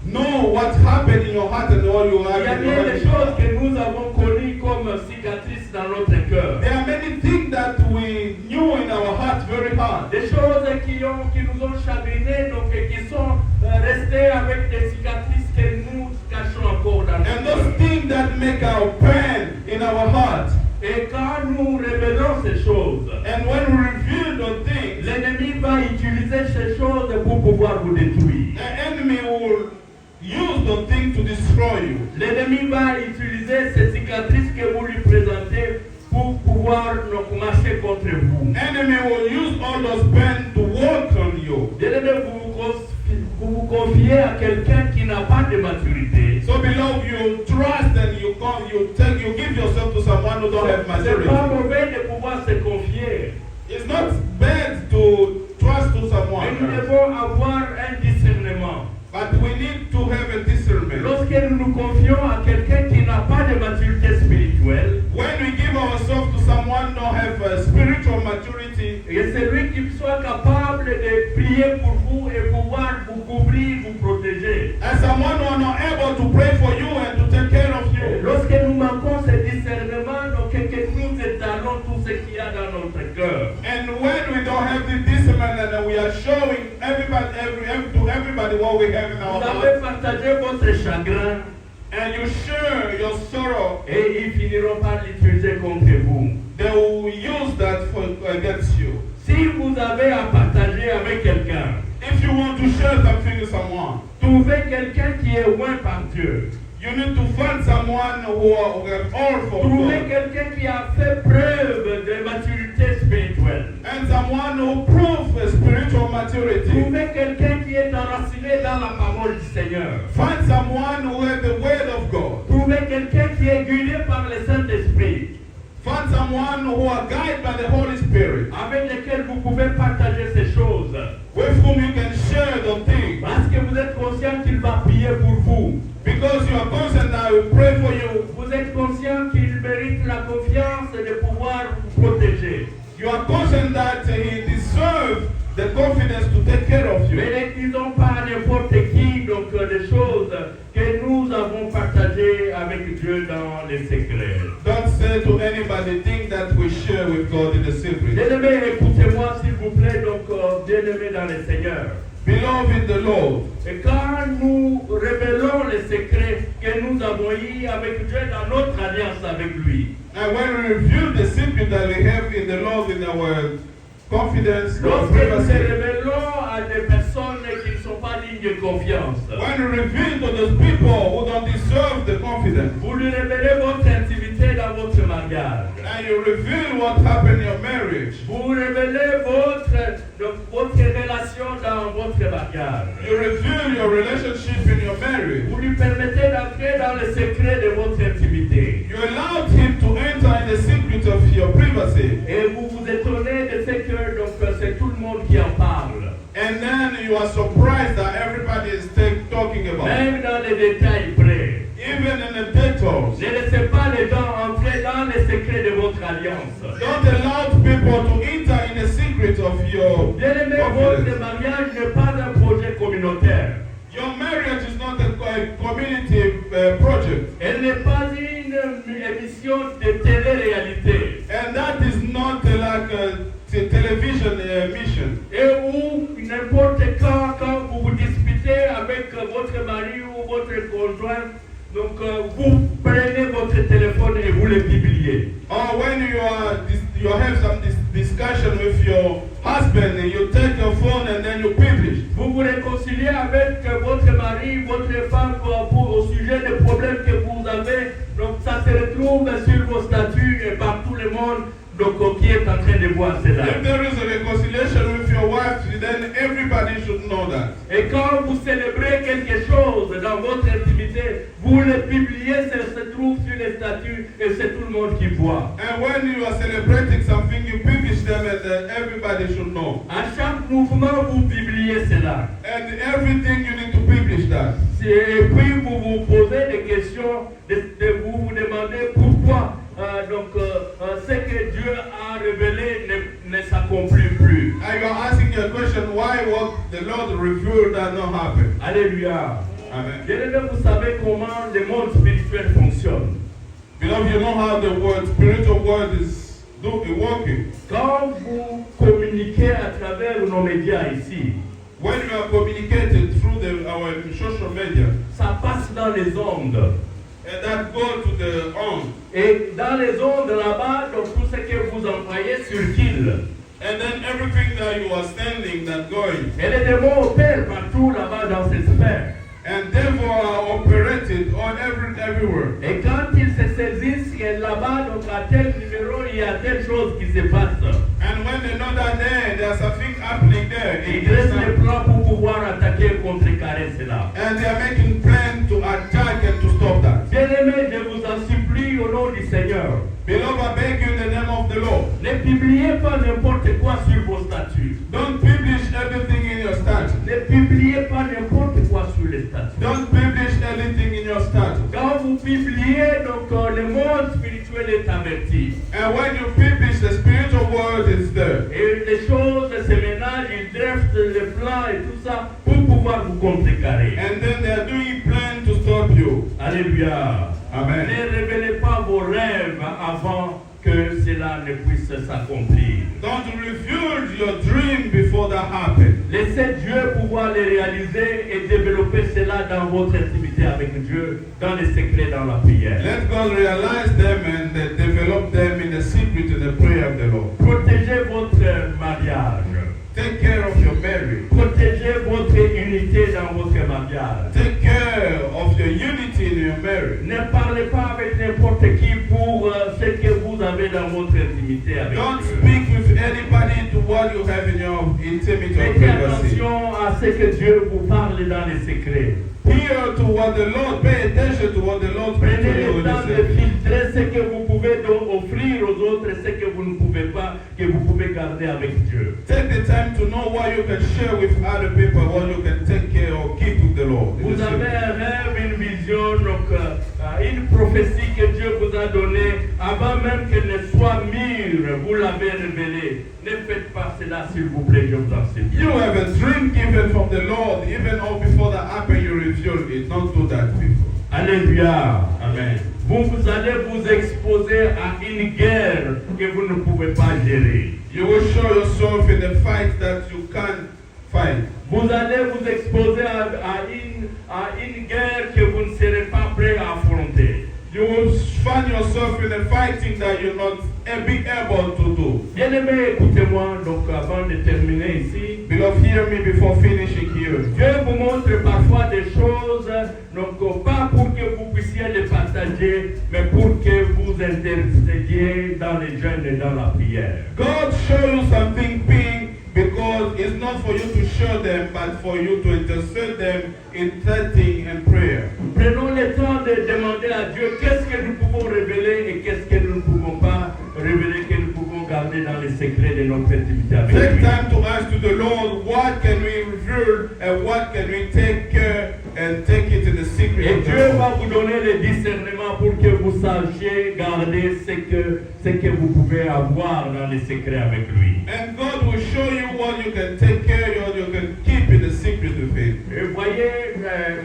know what happened in your heart and all you Il y a have in your bien des heart. choses que nous avons connues comme cicatrices dans notre cœur. There are many things that we knew in our heart very hard. Des choses qui nous ont chagrinés, donc qui sont restées avec des cicatrices que nous cachons encore dans And notre those cœur. things that make our pain in our heart. Et quand nous révélons ces choses, And when we reveal those things, l'ennemi va utiliser ces choses pour pouvoir vous détruire. the enemy will use those things to destroy you. L'ennemi va utiliser ces cicatrices que vous lui présentez pour pouvoir donc marcher contre vous. Enemy will use all those pain to work on you. L'ennemi vous confiez à quelqu'un qui n'a pas de maturité. So beloved, you trust and you give yourself to someone who don't have C'est maturity. pas mauvais de pouvoir se confier, It's not bad to trust to mais nous someone, devons avoir un discernement. but we need to have a discernment. Lorsque nous nous confions à quelqu'un qui n'a pas de maturité spirituelle, When we give ourselves to someone who don't have a spiritual maturity, et c'est lui qui soit capable de prier pour vous et pouvoir vous couvrir, vous protéger. and someone who are not able to pray for you and to take care of you. Lorsque nous manquons ce discernement, donc que nous étalons tout ce qu'il y a dans notre cœur. And when we don't have the discernment and we are showing to everybody what we have in our Vous heart, avez partagé votre chagrin and you share your sorrow, et ils finiront par l'utiliser contre vous. they will use that against you. Si vous avez à partager avec quelqu'un, If you want to share something with someone, trouvez quelqu'un qui est loin par Dieu. you need to find someone who have all for Trouvez God. quelqu'un qui a fait preuve de maturité spirituelle. And someone who proves a spiritual maturity. Trouvez quelqu'un qui est enraciné dans la parole du Seigneur. Find someone who has the word of God. Trouvez quelqu'un qui est guidé par le Saint-Esprit, Find someone who are guided by the Holy Spirit, avec lequel vous pouvez partager ces choses. with whom you can share the things. Parce que vous êtes conscient qu'il va prier pour vous. Because you are conscious that I will pray for you. Vous êtes conscient qu'il mérite la confiance de pouvoir vous protéger. You are conscious that he deserves the confidence to take care of you. Mais ne disons pas à n'importe qui donc des choses que nous avons partagées avec Dieu dans les secrets. Don't say to anybody things that we share with God in the secret. Bien-aimés, écoutez-moi s'il vous plaît, donc bien-aimés dans le Seigneur. Beloved in the Lord, Et quand nous révélons les secrets que nous avons eus avec Dieu dans notre alliance avec lui, and when we review the secret that we have in the Lord in our confidence, our lorsque nous privacy, révélons à des personnes qui ne sont pas dignes de confiance, when we reveal to those people who don't deserve the confidence, vous lui révélez votre intimité dans votre mariage. and you reveal what happened in your marriage, Vous révélez votre relation dans votre mariage. you reveal your relationship in your marriage, Vous lui permettez d'entrer dans le secret de votre intimité. you allowed him to enter in the secret of your privacy, Et vous vous étonnez de ce que donc, c'est tout le monde qui en parle. and then you are surprised that everybody is talking about it. Même dans les détails près. Even in the details. Ne laissez pas les gens entrer dans les secrets de votre alliance. Don't allow people to enter in the secret secret of your Bien-aimé, confidence. votre mariage n'est pas un projet communautaire. Your marriage is not a community project. Elle n'est pas une émission de télé-réalité. And that is not like a television mission. Et où, n'importe quand vous vous disputez avec votre mari ou votre conjoint, donc vous prenez votre téléphone et vous le publiez. Or when you have some discussion with your husband, and you take your phone and then you publish. Vous vous réconciliez avec votre mari, votre femme au sujet des problèmes que vous avez. Donc ça se retrouve sur vos statuts et par tout le monde donc, qui est en train de voir cela. If there is a reconciliation with your wife, then everybody should know that. Et quand vous célébrez quelque chose dans votre intimité, vous le publiez, ça se trouve sur les statuts et c'est tout le monde qui voit. And when you are celebrating something, you publish them and everybody should know. À chaque mouvement, vous publiez cela. And everything you need to publish that. Et puis vous vous posez des questions, vous vous demandez pourquoi ce que Dieu a révélé ne s'accomplit plus. And you are asking a question, why what the Lord revealed does not happen? Alléluia. Amen. Bien-aimé, vous savez comment le monde spirituel fonctionne. Beloved, you know how the spiritual world is working. Quand vous communiquez à travers nos médias ici, When you are communicated through our social media, ça passe dans les ondes. and that go to the on. Et dans les ondes là-bas, donc tout ce que vous envoyez circule. And then everything that you are standing, that going. Et les démons opèrent partout là-bas dans ces sphères. And therefore are operated on everywhere. Et quand ils se saisissent que là-bas, donc à tel numéro, il y a telle chose qui se passe. And when they know that there's something happening there, Ils dressent les plans pour pouvoir attaquer et contrecarrer cela. and they are making plans to attack and to stop that. Bien-aimés, je vous en supplie au nom du Seigneur. Beloved, I beg you in the name of the Lord. Ne publiez pas n'importe quoi sur vos statuts. Don't publish everything in your status. Ne publiez pas n'importe quoi sur les statuts. Don't publish anything in your status. Quand vous publiez, donc le monde spirituel est averti. And when you publish, the spiritual world is there. Et les choses se ménagent, ils dressent les plans et tout ça pour pouvoir vous contrecarrer. And then they are doing plan to stop you. Alléluia. Amen. Ne révélez pas vos rêves avant que cela ne puisse s'accomplir. Don't reveal your dream before that happens. Laissez Dieu pouvoir les réaliser et développer cela dans votre intimité avec Dieu, dans les secrets, dans la prière. Let God realize them and develop them in the secret in the prayer of the Lord. Protégez votre mariage. Take care of your marriage. Protégez votre unité dans votre mariage. Take care of your unity in your marriage. Ne parlez pas avec n'importe qui pour ce que vous avez dans votre intimité avec Don't Dieu. speak with anybody to what you have in your intimate or Mettez privacy. attention à ce que Dieu vous parle dans les secrets. Hear to what the Lord, pay attention to what the Lord speaks to Prenez you le in temps the de secret. filtrer ce que vous pouvez donc offrir aux autres, ce que vous ne pouvez pas, que vous pouvez garder avec Dieu. Take the time to know what you can share with other people, what you can take care or keep with the Lord. in Vous the avez secret. un rêve, une vision, donc une prophétie que Dieu vous a donnée avant même qu'elle ne soit mûre, vous l'avez révélée. Ne faites pas cela, s'il vous plaît, je vous en supplie. You have a dream given from the Lord, even all before that happened, you revealed it. Don't do that before. Alléluia. Amen. Vous allez vous exposer à une guerre que vous ne pouvez pas gérer. You will show yourself in a fight that you can't fight. Vous allez vous exposer à une guerre que vous ne serez pas prêt à affronter. You will find yourself in a fighting that you're not be able to do. Bien-aimés, écoutez-moi, donc avant de terminer ici, Beloved, hear me before finishing here. Dieu vous montre parfois des choses, donc pas pour que vous puissiez les partager, mais pour que vous intercédiez dans les jeûnes et dans la prière. God show you something big because it's not for you to show them, but for you to intercede them in fasting and prayer. Prenons le temps de demander à Dieu qu'est-ce que nous pouvons révéler et qu'est-ce que nous ne pouvons pas révéler, que nous pouvons garder dans les secrets de notre intimité avec Take lui. time to ask to the Lord, what can we reveal and what can we take care and take it in the secret Et of the Dieu Lord. va vous donner le discernement pour que vous sachiez garder ce que vous pouvez avoir dans les secrets avec lui. And God will will show you what you can take care of, what you can keep in the secret of Him. Et voyez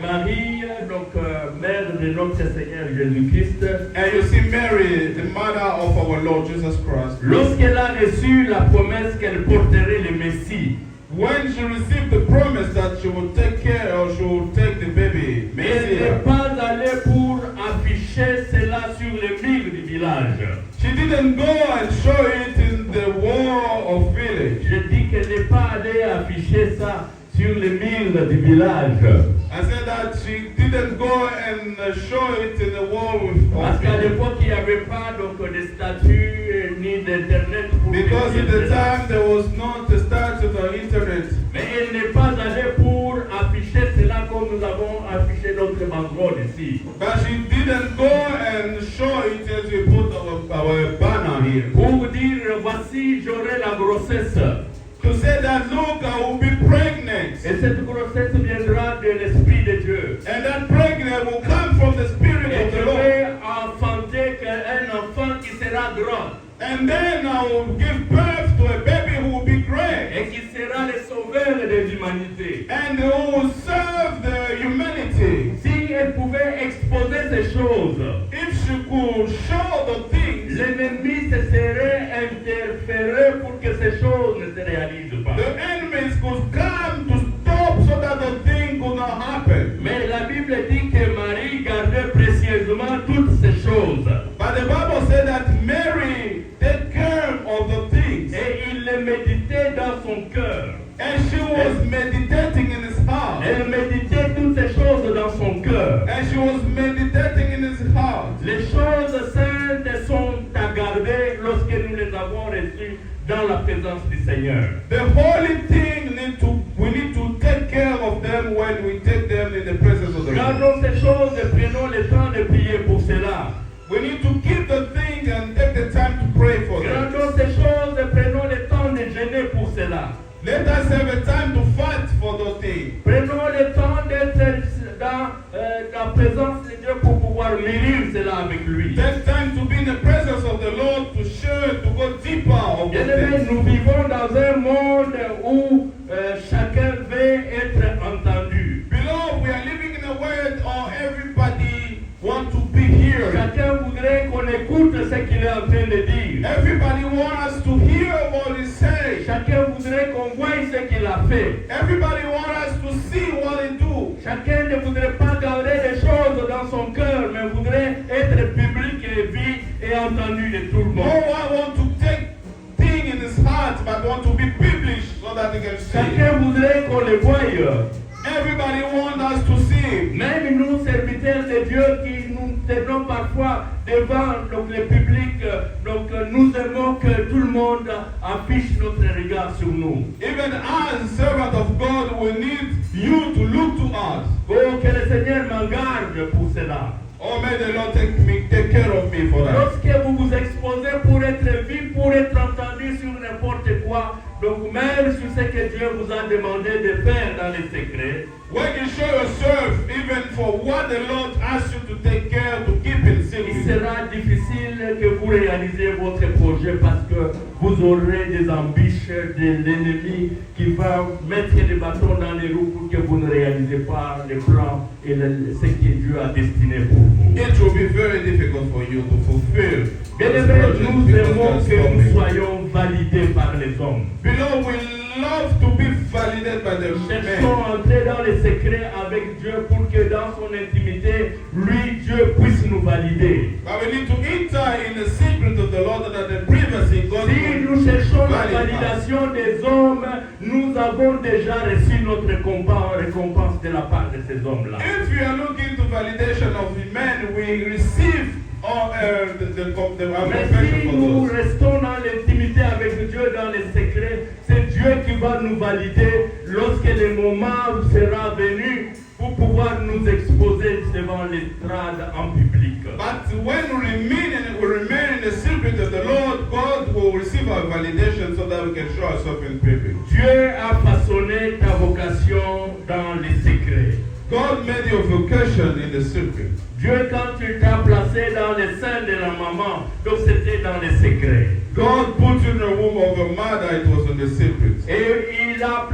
Marie, donc mère de notre Seigneur Jésus-Christ, And you see Mary, the mother of our Lord Jesus Christ. lorsqu'elle a reçu la promesse qu'elle porterait le Messie, When she received the promise that she would take care or she would take the baby, elle n'est Messiah, pas allée pour afficher cela sur les murs du village. she didn't go and show it in the wall of village. Je dis qu'elle n'est pas allée afficher ça sur les murs du village. I said that she didn't go and show it in the wall Parce of qu'à village. l'époque, il n'y avait pas donc, de statut ni d'internet pour Because dire at the cela. time there was not a statute on internet. Mais elle n'est pas allée pour afficher cela comme nous avons affiché notre banderole ici. But she didn't go and show it as we put our banner here. Pour dire, voici, j'aurai la grossesse. To say that, look, I will be pregnant. Et cette grossesse viendra de l'Esprit de Dieu. And that pregnant will come from the Spirit Et of je the Lord. vais enfanter un enfant qui sera grand And then I will give birth to a baby who will be great. et qui sera le sauveur des humanités. And who will serve the humanity. Si elle pouvait exposer ces choses, If she could show the things, l'ennemi se serait interféré pour que ces choses ne se réalisent pas. the enemies could come to stop so that the thing could not happen. Mais la Bible dit que Marie gardait précieusement toutes ces choses. But the Bible said that Mary take care of the things. Et il les méditait dans son cœur. And she was meditating in his heart. Elle méditait toutes ces choses dans son cœur. And she was meditating in his heart. Les choses saintes sont à garder lorsque nous les avons reçues dans la présence du Seigneur. The holy thing we need to take care of them when we take them in the presence of the Lord. Gardons ces choses et prenons le temps de prier pour cela. We need to keep the thing and take the time to pray for them. Gardons ces choses et prenons le temps de jeûner pour cela. Let us have a time to fight for the thing. Prenons le temps d'être dans la présence de Dieu pour pouvoir mûrir cela avec lui. Take time to be in the presence of the Lord to share, to go deeper of the Bien-aimés, things. nous vivons dans un monde où chacun veut être entendu. Beloved, we are living in a world where everybody wants to be here. Chacun voudrait qu'on écoute ce qu'il est en train de dire. Everybody wants us to hear what he says. Chacun voudrait qu'on voie ce qu'il a fait. Everybody wants us to see what he do. Chacun ne voudrait pas garder les choses dans son cœur, mais voudrait être public et vu et entendu de tout le No monde. one wants to take thing in his heart, but want to be published so that he can see. Chacun voudrait qu'on le voie. Everybody wants us to see. Même nous, serviteurs de Dieu, qui nous tenons parfois devant donc, le public, donc nous aimons que tout le monde affiche notre regard sur nous. Even as servant of God, we need you to look to us. Oh, que le Seigneur m'en garde pour cela. Oh, may the Lord take care of me for that. Lorsque vous vous exposez pour être vu, pour être entendu sur n'importe quoi, donc même sur ce que Dieu vous a demandé de faire dans les secrets, When you show yourself, even for what the Lord asks you to take care, to keep in il secret, sera difficile que vous réalisez votre projet parce que vous aurez des embûches de l'ennemi qui va mettre des bâtons dans les roues pour que vous ne réalisez pas les plans et ce que Dieu a destiné pour vous. it will be very difficult for you to fulfill Bien this aimés, project nous because aimons that's que nous coming. soyons validés par les hommes. Beloved, we love to be validated by the Cherchons men. à entrer dans les secrets avec Dieu pour que dans son intimité, lui, Dieu, puisse nous valider. But we need to enter in the secret of the Lord that the privacy God Si will nous cherchons la validate us. validation des hommes, nous avons déjà reçu notre récompense de la part de ces hommes-là. If we are looking to validation of the men, we receive all, our Mais confession si for nous those. restons dans l'intimité avec Dieu, dans les secrets, c'est Dieu qui va nous valider lorsque le moment sera venu pour pouvoir nous exposer devant l'estrade en public. But when we remain in the secret of the Lord, God will receive our validation so that we can show ourselves in public. Dieu a façonné ta vocation dans les secrets. God made your vocation in the secret. Dieu, quand il t'a placé dans les seins de la maman, donc c'était dans les secrets. God put you in the womb of a mother, it was in the secret. Et il vous a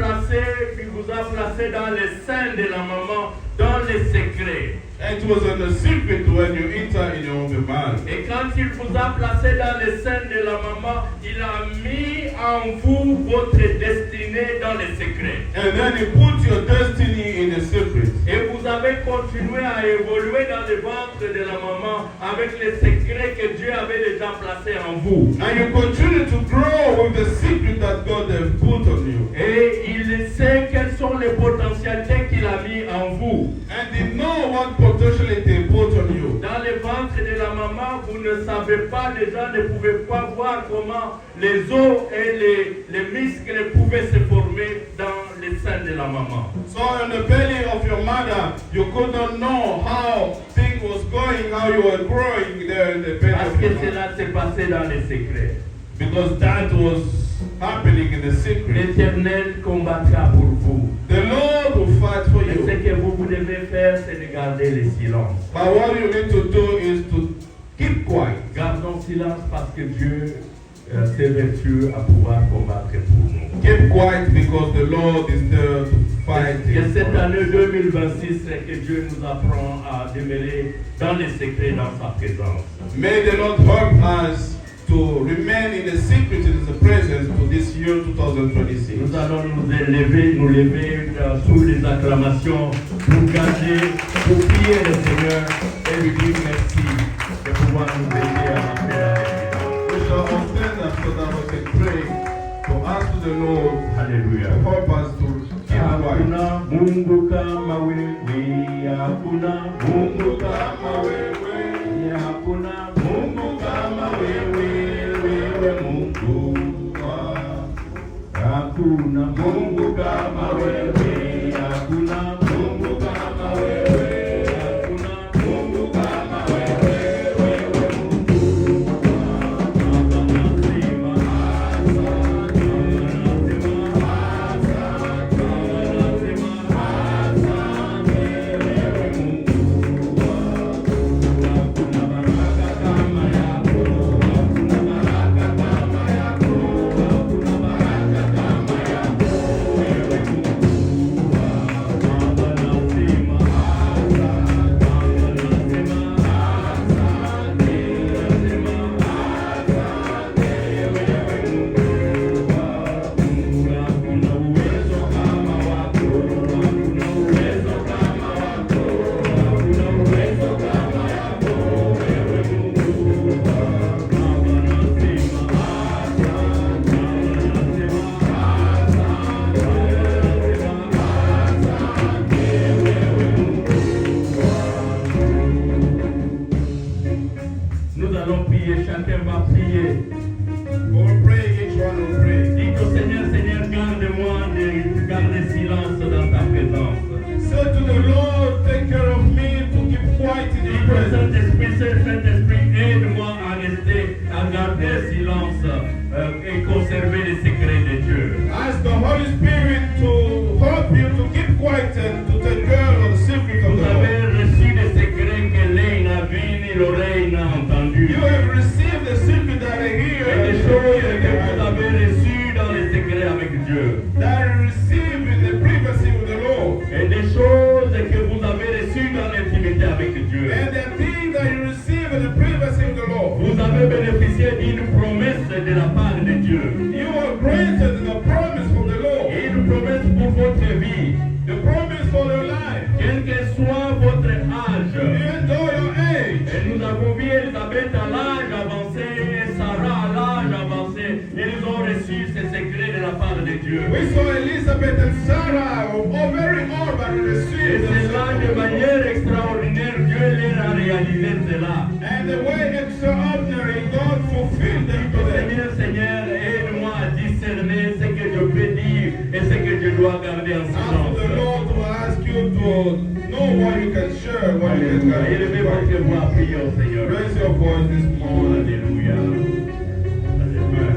placé dans les seins de la maman, dans les secrets. And it was in the secret when you enter in your own mother. Et quand il vous a placé dans les seins de la maman, il a mis en vous votre destinée dans les secrets. And then he put your destiny in the secret. Et vous avez continué à évoluer dans le ventre de la maman avec les secrets que Dieu avait déjà placés en vous. And you continue to grow with the secret that God has put on you. Et il sait quelles sont les potentialités qu'il a mis en vous. And he know what potentiality put on you. Dans le ventre de la maman, vous ne savez pas, les gens ne pouvaient pas voir comment les os et les muscles pouvaient se former dans les seins de la maman. So in the belly of your mother, you could not know how things was going, how you were growing there in the belly Parce of que your mother. cela s'est passé dans les secrets. Because that was happening in the secret. L'Éternel combattra pour vous. The Lord will fight for Et ce you. que vous devez faire, c'est de garder le silence. But what you need to do is to keep quiet. Gardons silence parce que Dieu s'est vertueux à pouvoir combattre pour nous. Keep quiet because the Lord is there to fight. Et cette année 2026, c'est que Dieu nous apprend à demeurer dans les secrets, dans sa présence. May the Lord help us to remain in the secret in His presence to this year 2026. Nous allons nous lever sous les acclamations pour garder, pour prier le Seigneur et lui dire merci de pouvoir nous aider à rentrer dans les We shall all stand up so that we can pray to ask the Lord Alléluia. to help us to keep quiet. Hakuna Mungu kama wewe, hakuna Mungu kama wewe, hakuna Mungu kama wewe, wewe Mungu. Hakuna Mungu kama wewe, hakuna Mungu kama wewe, hakuna Mungu kama wewe, wewe Mungu. Nous allons prier, chacun va prier. We'll pray, each one will pray. Dites au Seigneur, Seigneur, garde-moi de garder silence dans ta présence. Say to the Lord, take care of me to keep quiet in your Dites au presence. Saint-Esprit, Saint-Esprit, aide-moi à rester, à garder silence et conserver les secrets de Dieu. Ask the Holy Spirit to help you to keep quiet and to take care of the secret of Vous the avez Lord. reçu des secrets que l'œil n'a vu ni l'oreille n'a entendu. You have received the secret that I hear Et des and choses the que vous avez reçues dans les secrets avec Dieu. that I receive in the privacy with the Lord. Et des choses que vous avez reçues dans l'intimité avec Dieu. And the things that you receive in the privacy of the Lord. Vous avez bénéficié d'une promesse de la part de Dieu. You are granted the promise from the Lord. Et une promesse pour votre vie. The promise for your life. Quel que soit votre âge. Even though your age. Et nous avons vu Elisabeth à l'âge avancé et Sarah à l'âge avancé. Ils ont reçu ces secrets de la part de Dieu. We saw Elizabeth and Sarah all very old but Et received the cela de secret. manière extraordinaire, Dieu leur a réalisé cela. And the way extraordinary God fulfilled them to them. Seigneur, aide-moi à discerner ce que je peux dire et ce que je dois garder en Ask silence. the Lord to ask you to know what you can share, what you can Alléluia. Élevez votre carry. voix, priez au Seigneur. Raise your voice this morning. Alléluia. Alléluia.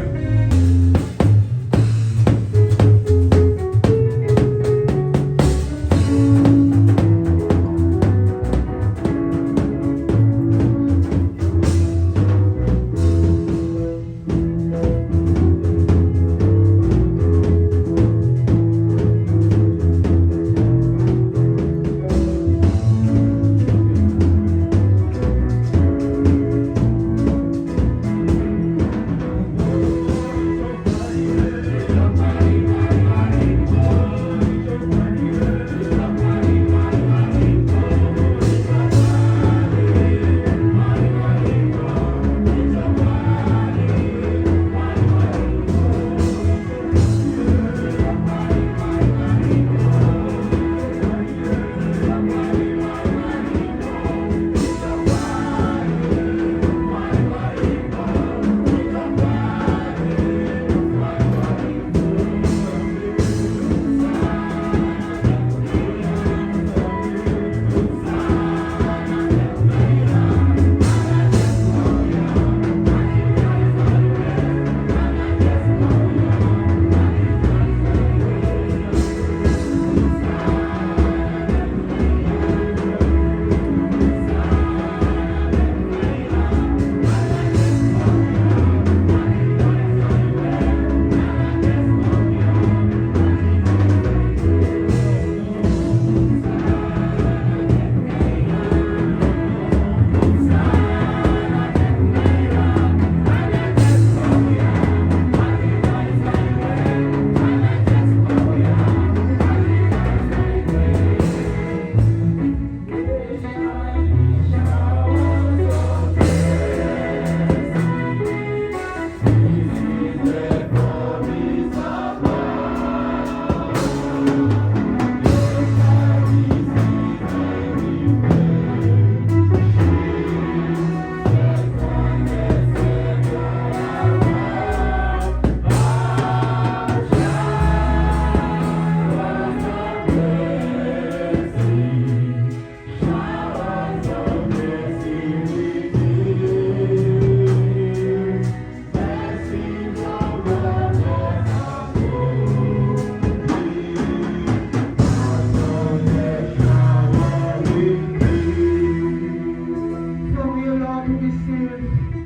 to receive